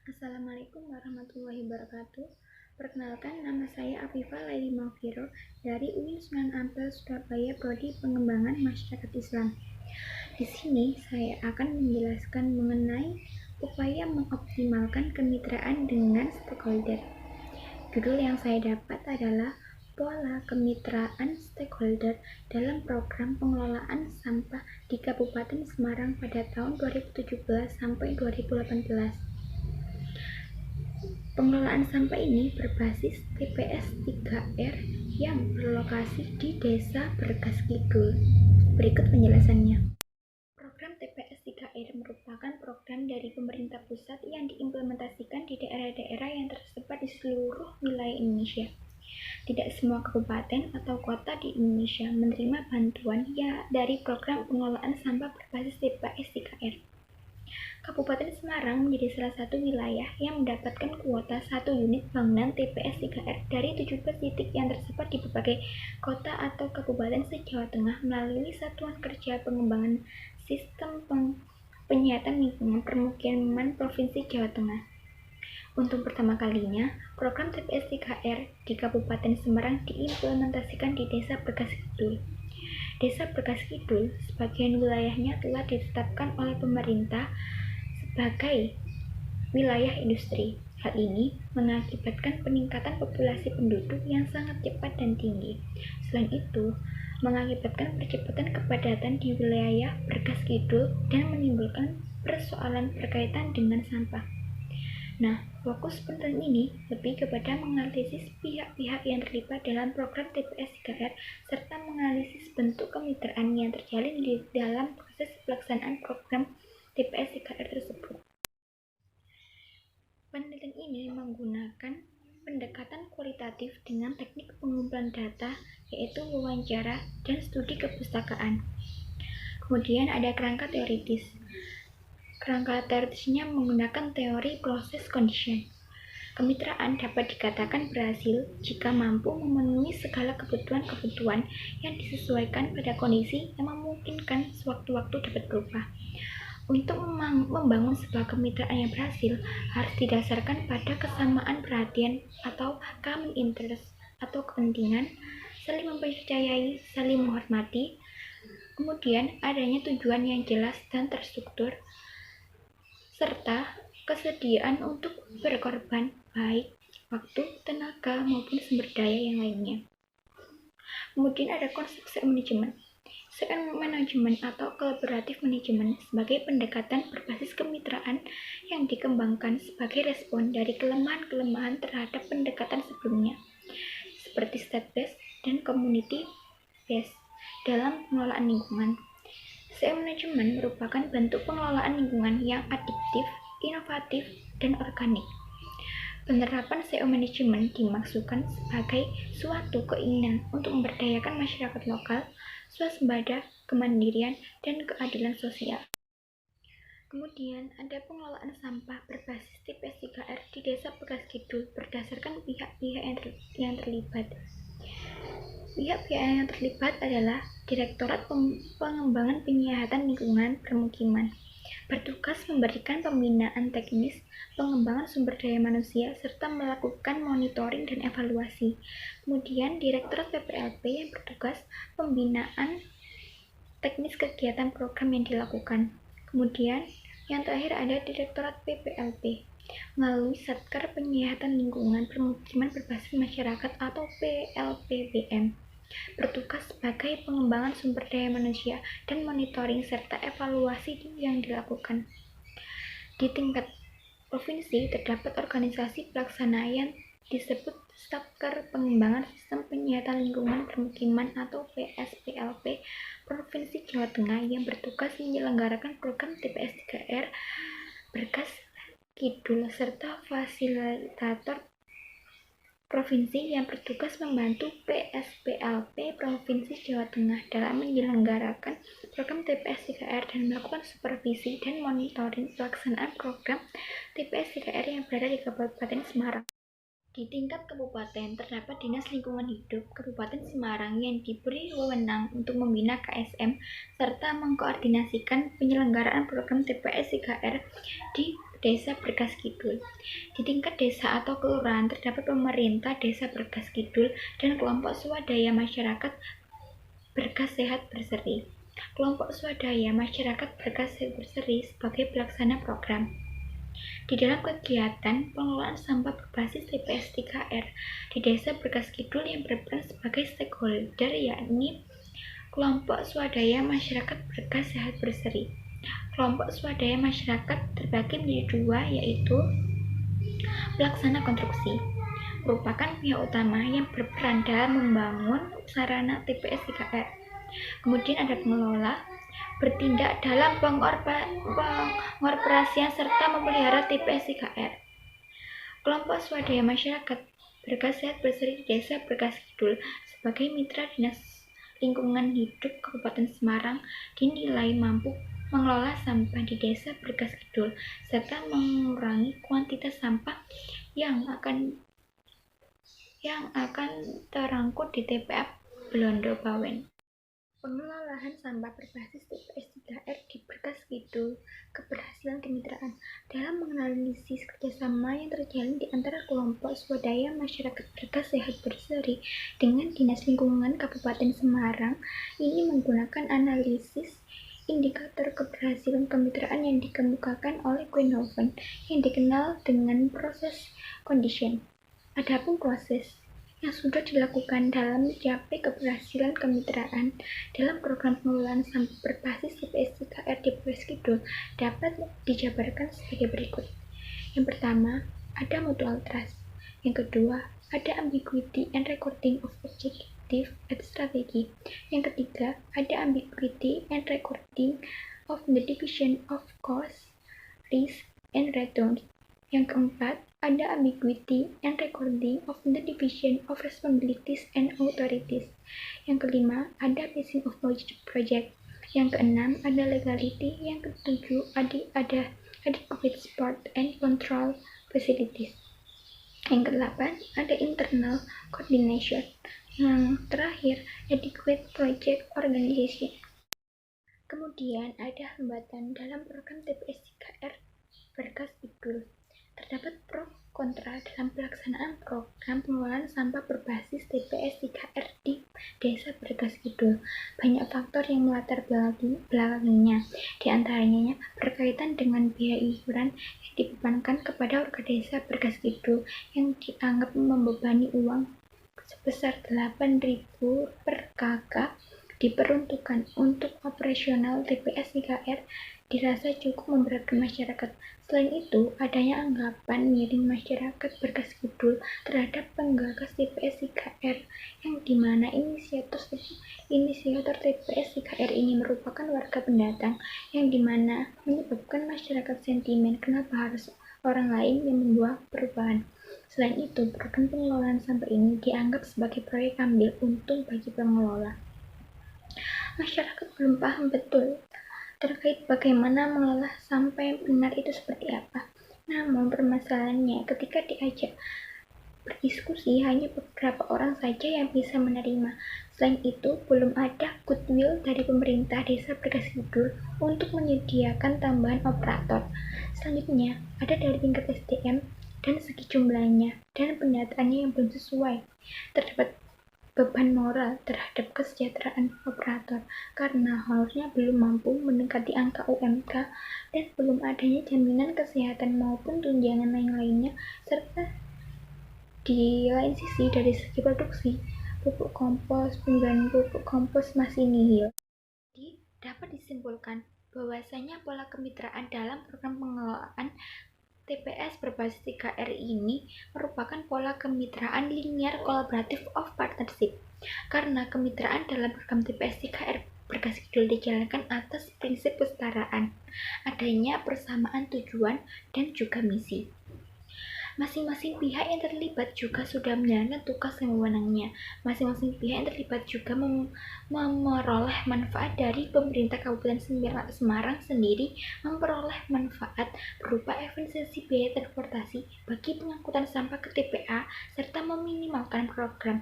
Assalamualaikum warahmatullahi wabarakatuh. Perkenalkan, nama saya Afifah Laili Maufiroh dari UIN Sunan Ampel, Surabaya, Prodi Pengembangan Masyarakat Islam. Di sini saya akan menjelaskan mengenai upaya mengoptimalkan kemitraan dengan stakeholder. Judul yang saya dapat adalah Pola Kemitraan Stakeholder dalam Program Pengelolaan Sampah di Kabupaten Semarang pada tahun 2017 sampai 2018. Pengelolaan sampah ini berbasis TPS 3R yang berlokasi di Desa Bergas Kidul. Berikut penjelasannya. Program TPS 3R merupakan program dari pemerintah pusat yang diimplementasikan di daerah-daerah yang tersebar di seluruh wilayah Indonesia. Tidak semua kabupaten atau kota di Indonesia menerima bantuan dari program pengelolaan sampah berbasis TPS 3R. Kabupaten Semarang menjadi salah satu wilayah yang mendapatkan kuota 1 unit bangunan TPS 3R dari 17 titik yang tersebar di berbagai kota atau kabupaten se-Jawa Tengah melalui Satuan Kerja Pengembangan Sistem Penyihatan Lingkungan Permukiman Provinsi Jawa Tengah. Untuk pertama kalinya, program TPS 3R di Kabupaten Semarang diimplementasikan di Desa Bergas Kidul. Desa Bergas Kidul, sebagian wilayahnya telah ditetapkan oleh pemerintah sebagai wilayah industri. Hal ini mengakibatkan peningkatan populasi penduduk yang sangat cepat dan tinggi. Selain itu, mengakibatkan percepatan kepadatan di wilayah Bergas Kidul dan menimbulkan persoalan berkaitan dengan sampah. Nah, fokus penelitian ini lebih kepada menganalisis pihak-pihak yang terlibat dalam program TPS 3R serta menganalisis bentuk kemitraan yang terjalin di dalam proses pelaksanaan program TPS 3R tersebut. Penelitian ini menggunakan pendekatan kualitatif dengan teknik pengumpulan data, yaitu wawancara dan studi kepustakaan. Kemudian ada kerangka teoritis. Kerangka teoritisnya menggunakan teori proses condition. Kemitraan dapat dikatakan berhasil jika mampu memenuhi segala kebutuhan-kebutuhan yang disesuaikan pada kondisi yang memungkinkan sewaktu-waktu dapat berubah. Untuk membangun sebuah kemitraan yang berhasil harus didasarkan pada kesamaan perhatian atau common interest atau kepentingan, saling mempercayai, saling menghormati, kemudian adanya tujuan yang jelas dan terstruktur, serta kesediaan untuk berkorban baik waktu, tenaga, maupun sumber daya yang lainnya. Kemudian ada konsep manajemen. Manajemen atau collaborative management sebagai pendekatan berbasis kemitraan yang dikembangkan sebagai respon dari kelemahan-kelemahan terhadap pendekatan sebelumnya, seperti state-based dan community-based dalam pengelolaan lingkungan. Manajemen merupakan bentuk pengelolaan lingkungan yang adaptif, inovatif, dan organik. Penerapan SEO manajemen dimaksudkan sebagai suatu keinginan untuk memberdayakan masyarakat lokal, swasembada, kemandirian, dan keadilan sosial. Kemudian ada pengelolaan sampah berbasis TPS 3R di Desa Bergas Kidul berdasarkan pihak-pihak yang terlibat. Pihak-pihak yang terlibat adalah Direktorat Pengembangan Penyihatan Lingkungan Permukiman, bertugas memberikan pembinaan teknis, pengembangan sumber daya manusia, serta melakukan monitoring dan evaluasi. Kemudian Direktorat PPLP yang bertugas pembinaan teknis kegiatan program yang dilakukan. Kemudian yang terakhir ada Direktorat PPLP melalui Satker Penyihatan Lingkungan Permukiman Berbasis Masyarakat atau PLPBM, bertugas sebagai pengembangan sumber daya manusia dan monitoring serta evaluasi yang dilakukan. Di tingkat provinsi terdapat organisasi pelaksana yang disebut Satker Pengembangan Sistem Penyihatan Lingkungan Permukiman atau PSPLP Provinsi Jawa Tengah yang bertugas menyelenggarakan program TPS 3R Bergas Kidul serta fasilitator provinsi yang bertugas membantu PSPLP Provinsi Jawa Tengah dalam menyelenggarakan program TPS 3R dan melakukan supervisi dan monitoring pelaksanaan program TPS 3R yang berada di Kabupaten Semarang. Di tingkat kabupaten terdapat Dinas Lingkungan Hidup Kabupaten Semarang yang diberi wewenang untuk membina KSM serta mengkoordinasikan penyelenggaraan program TPS 3R di Desa Berkas Kidul. Di tingkat desa atau kelurahan terdapat pemerintah desa Berkas Kidul dan kelompok swadaya masyarakat Berkas Sehat Berseri. Kelompok swadaya masyarakat Berkas Sehat Berseri sebagai pelaksana program. Di dalam kegiatan pengelolaan sampah berbasis TPS 3R di Desa Berkas Kidul yang berperan sebagai stakeholder yakni kelompok swadaya masyarakat Berkas Sehat Berseri. Kelompok swadaya masyarakat terbagi menjadi dua, yaitu pelaksana konstruksi, merupakan pihak utama yang berperan dalam membangun sarana TPS 3R. Kemudian ada pengelola, bertindak dalam pengoperasian serta memelihara TPS 3R. Kelompok swadaya masyarakat Berkas Sehat Berseri di Desa Berkas Kidul sebagai mitra Dinas Lingkungan Hidup Kabupaten Semarang dinilai mampu mengelola sampah di Desa Berkas Kidul serta mengurangi kuantitas sampah yang akan terangkut di TPA Blondo Bawen. Pengelolaan sampah berbasis TPS 3R di Berkas Kidul, keberhasilan kemitraan dalam menganalisis kerjasama yang terjalin di antara kelompok swadaya masyarakat Berkas Sehat Berseri dengan Dinas Lingkungan Kabupaten Semarang ini menggunakan analisis indikator keberhasilan kemitraan yang dikemukakan oleh Queenhoven yang dikenal dengan proses condition. Adapun proses yang sudah dilakukan dalam mencapai keberhasilan kemitraan dalam program pengelolaan sampah berbasis TPS 3R di Berkas Kidul dapat dijabarkan sebagai berikut. Yang pertama, ada mutual trust. Yang kedua, ada ambiguity and recording of objective and strategy. Yang ketiga, ada ambiguity and recording of the division of cost, risk, and returns. Yang keempat, ada ambiguity and recording of the division of responsibilities and authorities. Yang kelima, ada pacing of project. Yang keenam, ada legality. Yang ketujuh, ada adequate support and control facilities. Yang kedelapan, ada internal coordination. Yang terakhir, adequate project organization. Kemudian ada hambatan dalam program TPS 3R Berkas Kidul. Terdapat pro kontra dalam pelaksanaan program pengelolaan sampah berbasis TPS 3R di Desa Berkas Kidul. Banyak faktor yang melatar belakanginya, di antaranya berkaitan dengan biaya iuran yang dibebankan kepada warga Desa Berkas Kidul yang dianggap membebani uang sebesar 8.000 per KK diperuntukkan untuk operasional TPS 3R dirasa cukup memberatkan masyarakat. Selain itu, adanya anggapan miring masyarakat Berkas Kidul terhadap penggagas TPS 3R yang dimana inisiator TPS 3R ini merupakan warga pendatang yang dimana menyebabkan masyarakat sentimen kenapa harus orang lain yang membawa perubahan. Selain itu, program pengelolaan sampah ini dianggap sebagai proyek ambil untung bagi pengelola. Masyarakat belum paham betul terkait bagaimana mengolah sampah yang benar itu seperti apa. Namun permasalahannya ketika diajak berdiskusi hanya beberapa orang saja yang bisa menerima. Selain itu, belum ada goodwill dari pemerintah Desa Berkas Kidul untuk menyediakan tambahan operator. Selanjutnya, ada dari tingkat SDM dan segi jumlahnya dan pendataannya yang belum sesuai. Terdapat beban moral terhadap kesejahteraan operator karena honornya belum mampu mendekati angka UMK dan belum adanya jaminan kesehatan maupun tunjangan lainnya, serta di lain sisi dari segi produksi pupuk kompos, penggunaan pupuk kompos masih nihil. Jadi dapat disimpulkan bahwasanya pola kemitraan dalam program pengelolaan TPS berbasis 3R ini merupakan pola kemitraan linear collaborative of partnership karena kemitraan dalam program TPS 3R Berkas Kidul dijalankan atas prinsip kesetaraan, adanya persamaan tujuan dan juga misi. Masing-masing pihak yang terlibat juga sudah menjalankan tugas yang wewenangnya. Masing-masing pihak yang terlibat juga memperoleh manfaat dari pemerintah Kabupaten Semarang sendiri, memperoleh manfaat berupa efisiensi biaya transportasi bagi pengangkutan sampah ke TPA serta meminimalkan program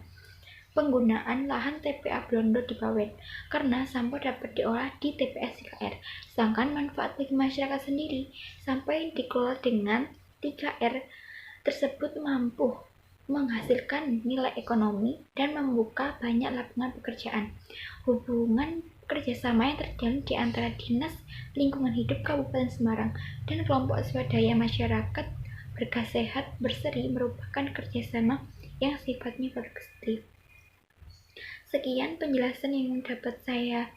penggunaan lahan TPA Blondo di Bawen karena sampah dapat diolah di TPS 3R. Sedangkan manfaat bagi masyarakat sendiri, sampah yang dikelola dengan 3R tersebut mampu menghasilkan nilai ekonomi dan membuka banyak lapangan pekerjaan. Hubungan kerjasama yang terjalin di antara Dinas Lingkungan Hidup Kabupaten Semarang dan kelompok swadaya masyarakat Berkah Sehat Berseri merupakan kerjasama yang sifatnya produktif. Sekian penjelasan yang dapat saya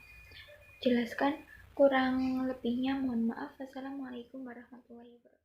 jelaskan, kurang lebihnya mohon maaf. Wassalamualaikum warahmatullahi wabarakatuh.